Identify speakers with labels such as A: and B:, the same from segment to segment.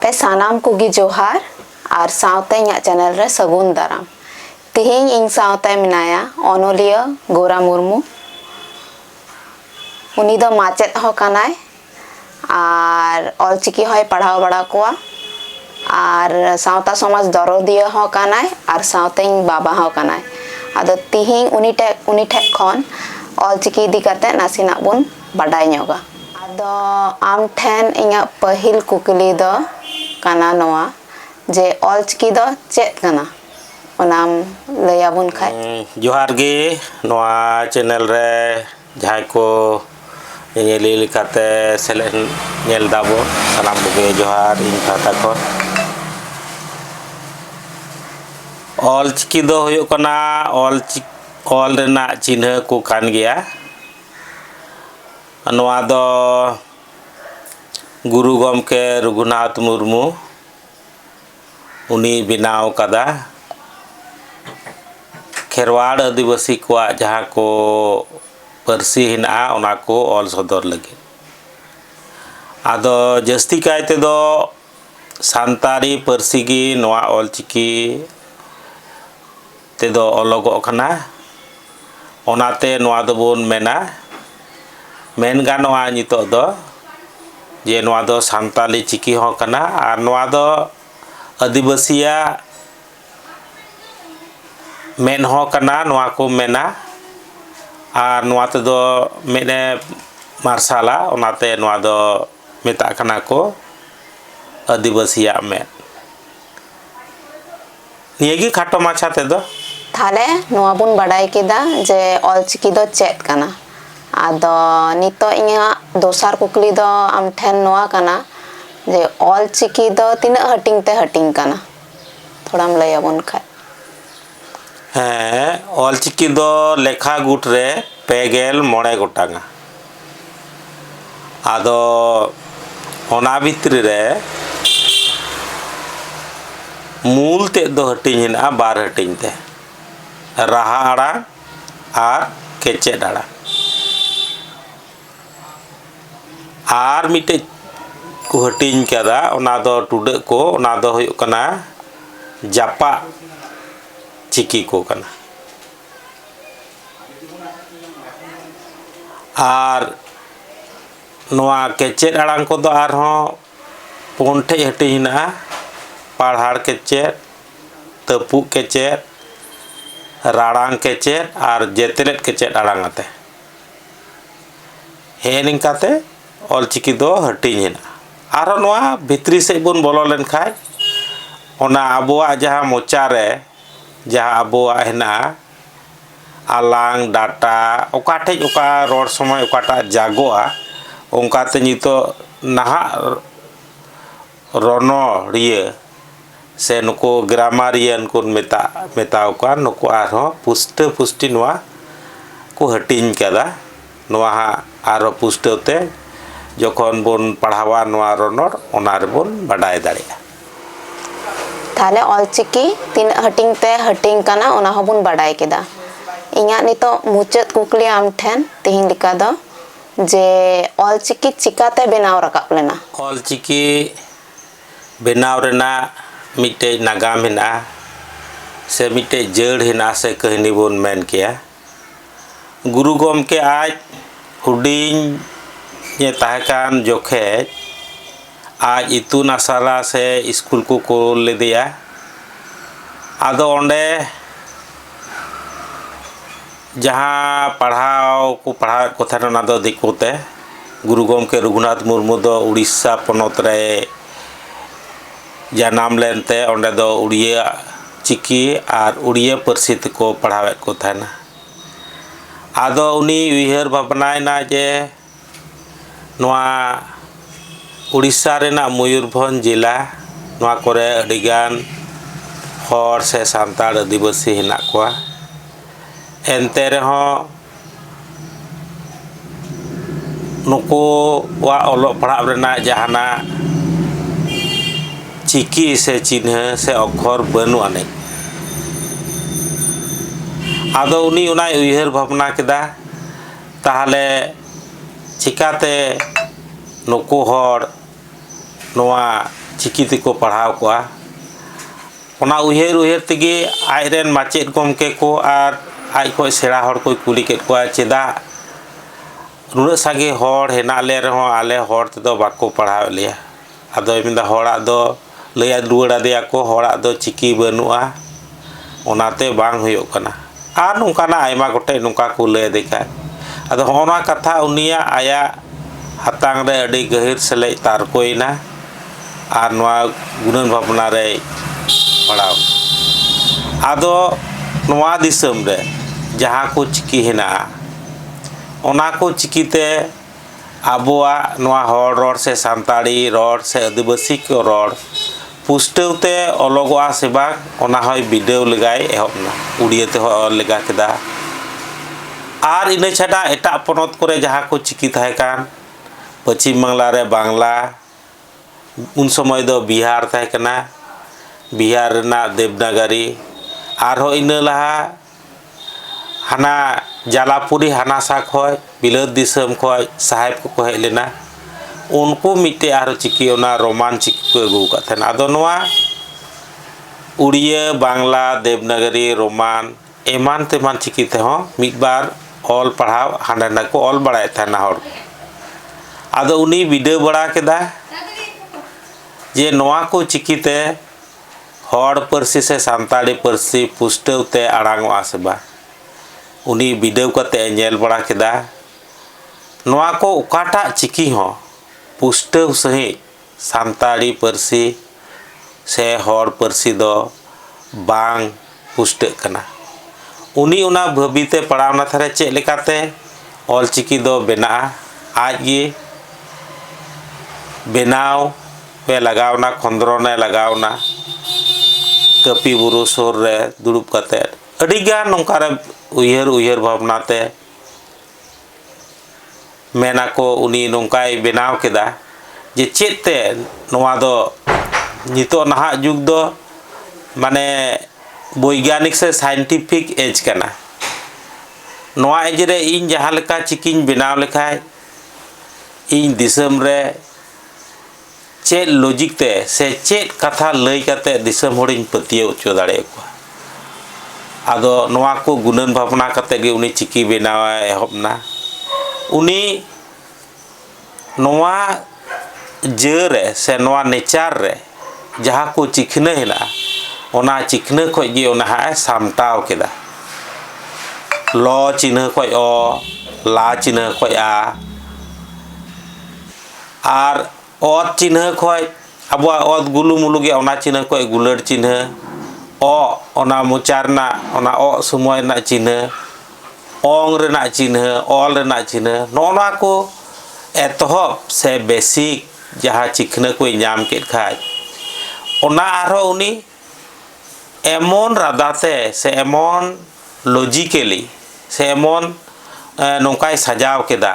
A: पे सानाम कुगी जोहार और सावते इᱧᱟᱜ चैनल रे सगुन दाराम तिहिᱧ ᱤᱧ सावते मेनाया अनोलिया गोरा मुर्मू उनी दो माचेद हो कनाय और ऑलचिकी होय पढ़ाव बड़ा कोआ और सावता समाज दरदिया हो कनाय और सावते इñ बाबा हो कनाय आदो तिहिñ उनी ठे खन ऑलचिकी इदी कते नासिना बुन बाडाय ñoga आदो आम ठेन इᱧाग पहिल कुकली दो काना नोआ जे ऑलचिकी दो चेत कना ओनाम लयाबुन खाय
B: जोहार गे नोआ चैनल रे जहां को नेली लेकाते सेले नेल दाबो सलाम बुगे जोहार इन खाता को ऑलचिकी दो होयो कना ऑल रेना चिन्ह को कान गया नोआ दो गुरु गमके रघुनाथ मुर्मू उनी बिनाव कदा खेरवाड़ आदिवासी को जहाँ को परसी हिना ओना को ऑल सदर लगे आदो जस्ती कायते दो सांतारी परसी गी नोआ ऑलचिकी ते दो अलगो कना ओनाते नोआ दो बोन मेना मेन गानोआ नितो दो जे नोआ दो सांताली चिकी हो कना और नोआ दो आदिवासिया मेन हो कना नोआ को मेना और नोआ ते दो मेने मार्शाला ओनाते नोआ दो मेता कना को आदिवासिया मेन नियगी खाटो माछा ते दो
A: थाले नोआ बुन बाडाय केदा जे ऑलचिकी दो चेत कना आदो नितो इña दोसार कुकली दो आम ठेन नोआ कना जे ऑलचिकी दो तिना हटिंग ते हटिंग कना थोड़ाम लयाबुन खाय
B: ऑलचिकी दो लेखा गुट रे पेगेल मोड़े गोटांगा आदो ओना भितरी रे मूल ते दो हटिंग हिना बार हटिंग ते राहा आड़ा और केचेड आड़ा और मिटे को हटिंग कदा ओना दो टुडे को ओना दो होयो कना जापा चिकी को कना और नोआ केचेड आड़ांग को दो आर हो पुनठे हटिंग हिना पहाड़ केचेड तपु केचेड राड़ांग केचेड और जेतेलेट केचेड आड़ांग आते हे निकाते ऑलचिकी दो हटिंग हिना आरो नोआ भितरी से बुन बोलो लेन खाय ओना अबुआ जहां मोचा रे जहां अबुआ हिना आलांग डाटा ओकाठे ओका रोड समय ओकाटा जागोआ ओंकाते नितो नहा रोनोरिये से नुको ग्रामारियन को मेताव का नुको आरो पुष्टि नोआ को हटिंग कदा नोआ आरो पुष्टते जखन बोन पढ़ावा नोआ रोनर ओना रे बोन बाडाय दाड़िया
A: थाले ऑलचिकी तीन हटिंग ते हटिंग कना ओना होबुन बाडाय केदा इña नितो मुचत कुकली आम ठेन तिहिñ लिका दो जे ऑलचिकी चिकाते बेनाव रकाब लेना
B: ऑलचिकी बेनाव रेना मिटे नागाम हिना से मिटे जड़ हिना से कहनी बोन मेन किया गुरु गमके आज हुडिंग ये ताहकान जोखे आज इतुन आसारा से स्कूल को कोल ले दिया आदो ओंडे जहाँ पढ़ाओ को था ना दो दिकोते गुरु गमके रघुनाथ मुर्मू दो उड़ीसा पनत रे जनाम लेनते ओंडे दो उड़िया चिकी और उड़िया परसी को पढ़ावे को था ना आदो उनी उयहर भावनायना जे नोआ उड़ीसा रेना मयूरभंज जिला नोआ कोरे अडिगान हर से सांताड़ आदिवासी हिना कोआ एनते रहो नुको वा ओलो पढ़ाव रेना जहाना चिकी से चिन्ह से अक्षर बनु आने आदो उनी उना उयहर भावना केदा ताहले चिकाते नुको हर नोआ चिकी तेको पढ़ाव कोआ ओना उहेर उहेर तेगे आइरेन माचेद गमके को आर आज को सेड़ा हर को कुली केद कोआ चेदा नुना सागे हर हेना ले रहो आले हर तेदो बाको पढ़ाव लिया आदो मिंदा हरा दो लैया रुवाड़ा देया को हरा दो चिकी बनुआ ओनाते बांग हुयो कना आर नुकाना आयमा गोटे नुका को लय देखा आदो होना कथा उनिया आया हातांग रे अडी गहिर सले तारकोइना आर नवा गुणन भावना रे पढ़ाव आदो नवा दिसम रे जहाँ को चिकी हेना ओना को चिकीते आबोआ नवा हर रड़ से सानताड़ी रड़ से आदिवासी को रड़ पुष्टवते अलगोआ से बाग ओना होय बिडेव लगाय एहबना उड़ियाते हो अल लगा केदा आर इना छाडा एटा पनत करे जहाँ को चिकी थाहे कान पश्चिम बांग्ला रे बांग्ला उन समय दो बिहार थाहे कना बिहार ना देवनागरी आरो इना लहा हाना जालापुरी हानासा खय बिलाद दिसम खय साहेब को हेज लेना उनको मिटे आरो चिकी ओना रोमान चिकी को अगू का थेना आदो नोआ उड़िया बांग्ला देवनागरी रोमान एमान तेमान चिकी ते हो मिद बार ऑल पढ़ाव हांडे ना को ऑल बड़ाय थेना हर आदो उनी वीडियो बड़ा केदा जे नोआ को चिकी ते हर परसी से सानताड़ी परसी पुष्टवते आड़ांगोआ से बा उनी वीडियो कते नेल बड़ा केदा नोआ को उकाटा चिकी हो पुष्टव सही सानताड़ी परसी से हर परसी दो बांग पुष्ट कना उनी उना भबिते पढ़ावना थारे चेक लेकाते ऑल चिकी दो बेना आज ये बेनाव पे लगावना खंद्रने लगावना कपी बुरु सुर रे दुरुप कते अडिगान नोंकारे उयहर उयहर भावनाते मेना को उनी नोंकाय बेनाव केदा जे चेते नोआ दो नितो नहा जुग दो माने वैज्ञानिक से साइंटिफिक एज कना नोआ एज रे इन जहां लेका चिकिन बेनाव लेखाय इन दिसम रे चेत लॉजिक ते से चेत कथा लय काते दिसम होड़िन पतियो उचो दाड़े को आदो नोआ को गुणन भावना काते गे उनी चिकी बेनाव एहबना उनी नोआ जरे से नोआ नेचार रे जहाँ को चिकना हेना ओना चिकना खय गे ओना हाय सामटाव केदा ल चिन्ह खय अ ला चिन्ह खय आ आर अत चिन्ह खय आबो अत गुलु मुलु गे ओना चिन्ह खय गुलड़ चिन्ह अ ओना मोचारना ओना अ समय ना चिन्ह ओंग रेना चिन्ह ऑल रेना चिन्ह नोना को एतहब से बेसिक जहाँ चिकना को नाम के खाय ओना आरो उनी एमन रादाते से एमन लॉजिकली से एमन नोंकाय सजाव केदा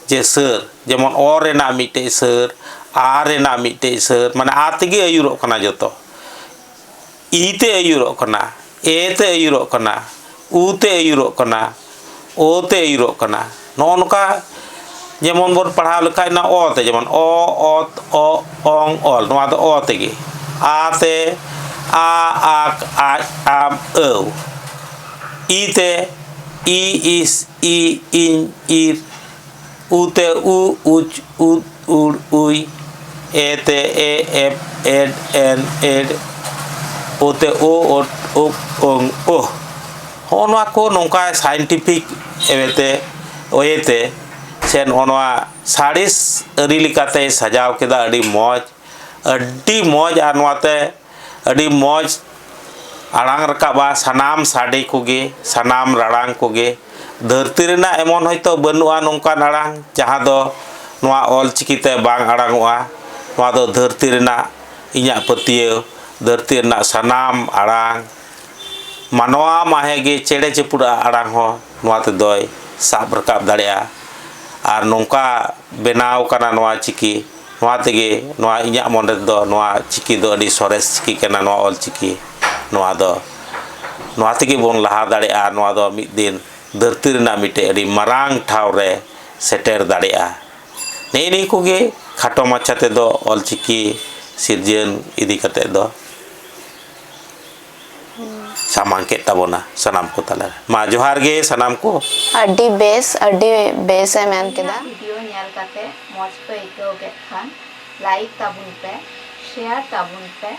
B: जे सर जेमन अ रेना मिटे सर आ रेना मिटे सर माने आ तेगे अयुरो कना जतो ई ते अयुरो कना ए ते अयुरो कना उ ते अयुरो कना ओ ते अयुरो कना नोनका जेमन बोन पढ़ाव लेखाय ना अ ते जेमन अ अत अ ओंग ऑल नोआ दो अ तेगे आ ते आ आक आज आम औ ई ते ई इस ई इन ईर उ ते उ उच उद उड़ उई ए ते ए एफ एड एन एड ओ ते ओ ओट ओक ओंग ओ होनवा को नोंका साइंटिफिक एवेते ओयेते सेन होनवा साड़िस अरी लिकाते सजाव केदा अडी मौज आर नवाते अडी मौज आड़ांग रकाबा सनाम साड़ी कोगे सनाम राड़ांग कोगे धरती रेना एमन होयतो बनुआ नोंकान आड़ांग जहाँ दो नवा ऑल चिकीते बांग आड़ांगोआ नवा दो धरती रेना इña पतियो धरती रेना सनाम आड़ांग मानवा माहेगे चेड़े चेपुड़ा आड़ांग हो नवा ते दोय साब रकाब दाड़ेया आर नोंका बेनाव काना नवा चिकी नवा तेगे नवा इña मोंडे दो नवा चिकी दो अडी सरेस चिकी काना नवा ऑल चिकी नवा दो नवा तेगे बोन लहा दाड़ेया नवा दो मिद दिन धरती रेना मिटे अडी मारांग ठाव रे सेटेर दाड़ेया नेनी कोगे खाटो माछा ते दो ऑल चिकी सिरजन इदी कते दो सामांग के तबोना सनाम को तला मा जोहार गे सनाम को
A: अड्डी बेस है मैन केदा वीडियो नेल काते मौज पे इको के खान लाइक ताबुन पे शेयर ताबुन पे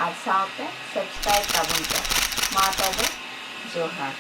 A: और साथ पे सब्सक्राइब ताबुन पे मा तबे जोहार।